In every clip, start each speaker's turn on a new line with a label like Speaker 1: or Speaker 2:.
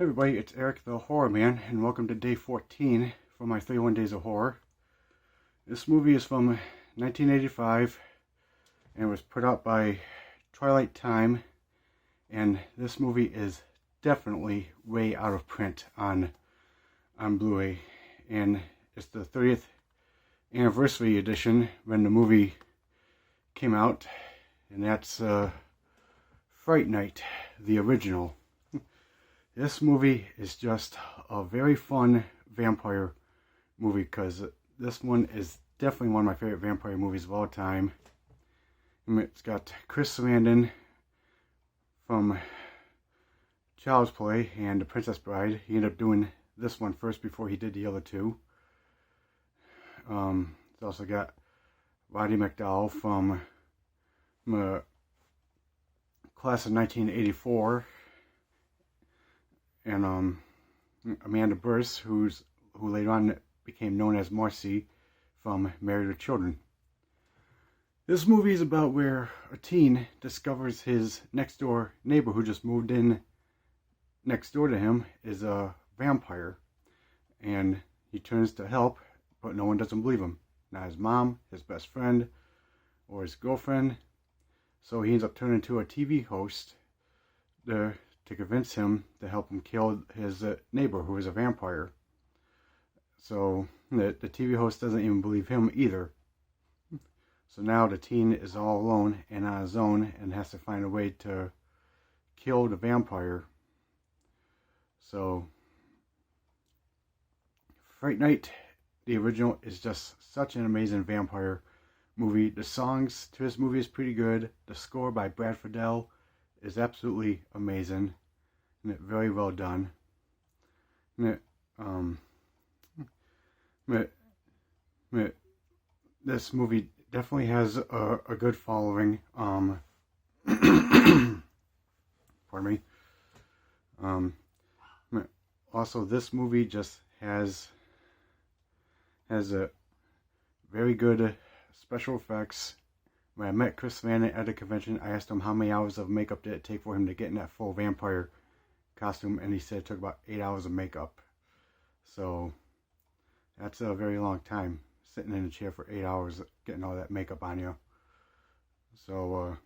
Speaker 1: Hey everybody, it's Eric the Horror Man, and welcome to day 14 for my 31 Days of Horror. This movie is from 1985 and was put out by Twilight Time, and this movie is definitely way out of print on Blu-ray, and it's the 30th anniversary edition when the movie came out, and that's Fright Night, the original. This movie is just a very fun vampire movie because this one is definitely one of my favorite vampire movies of all time. It's got Chris Sarandon from Child's Play and The Princess Bride. He ended up doing this one first before he did the other two. It's also got Roddy McDowall from class of 1984. And Amanda Burse, who later on became known as Marcy from Married with Children. This movie is about where a teen discovers his next door neighbor who just moved in next door to him is a vampire, and he turns to help, but no one doesn't believe him. Not his mom, his best friend, or his girlfriend. So he ends up turning into a TV host to convince him to help him kill his neighbor who is a vampire. So the TV host doesn't even believe him either. So now the teen is all alone and on his own and has to find a way to kill the vampire. So Fright Night, the original, is just such an amazing vampire movie. The songs to this movie is pretty good. The score by Brad Fiedel is absolutely amazing, and it very well done. And this movie definitely has a good following. Pardon me. Also, this movie just has a very good special effects. When I met Chris Sarandon at a convention, I asked him how many hours of makeup did it take for him to get in that full vampire costume, and he said it took about 8 hours of makeup. So that's a very long time, sitting in a chair for 8 hours getting all that makeup on you. So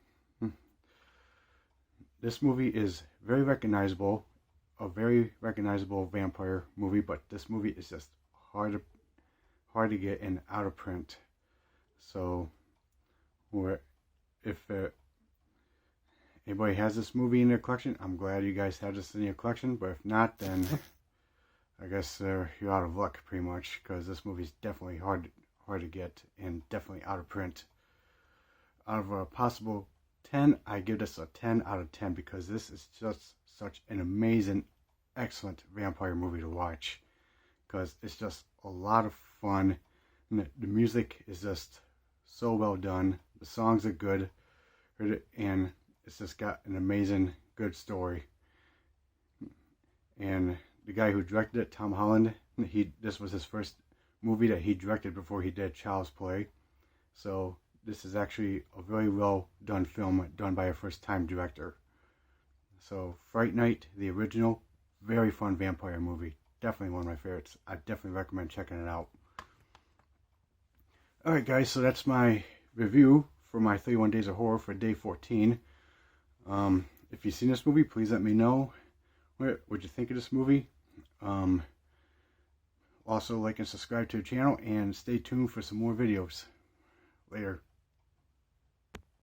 Speaker 1: this movie is very recognizable, a very recognizable vampire movie, but this movie is just hard to get and out of print. So if anybody has this movie in their collection, I'm glad you guys have this in your collection. But if not, then I guess you're out of luck pretty much, because this movie is definitely hard to get and definitely out of print. Out of a possible 10, I give this a 10 out of 10 because this is just such an amazing, excellent vampire movie to watch, because it's just a lot of fun, and the music is just so well done. The songs are good, and it's just got an amazing, good story. And the guy who directed it, Tom Holland, this was his first movie that he directed before he did Child's Play. So this is actually a very well done film done by a first-time director. So Fright Night, the original, very fun vampire movie. Definitely one of my favorites. I definitely recommend checking it out. Alright guys, so that's my review for my 31 Days of Horror for day 14. If you've seen this movie, please let me know what you think of this movie. Also, like and subscribe to the channel, and stay tuned for some more videos. Later.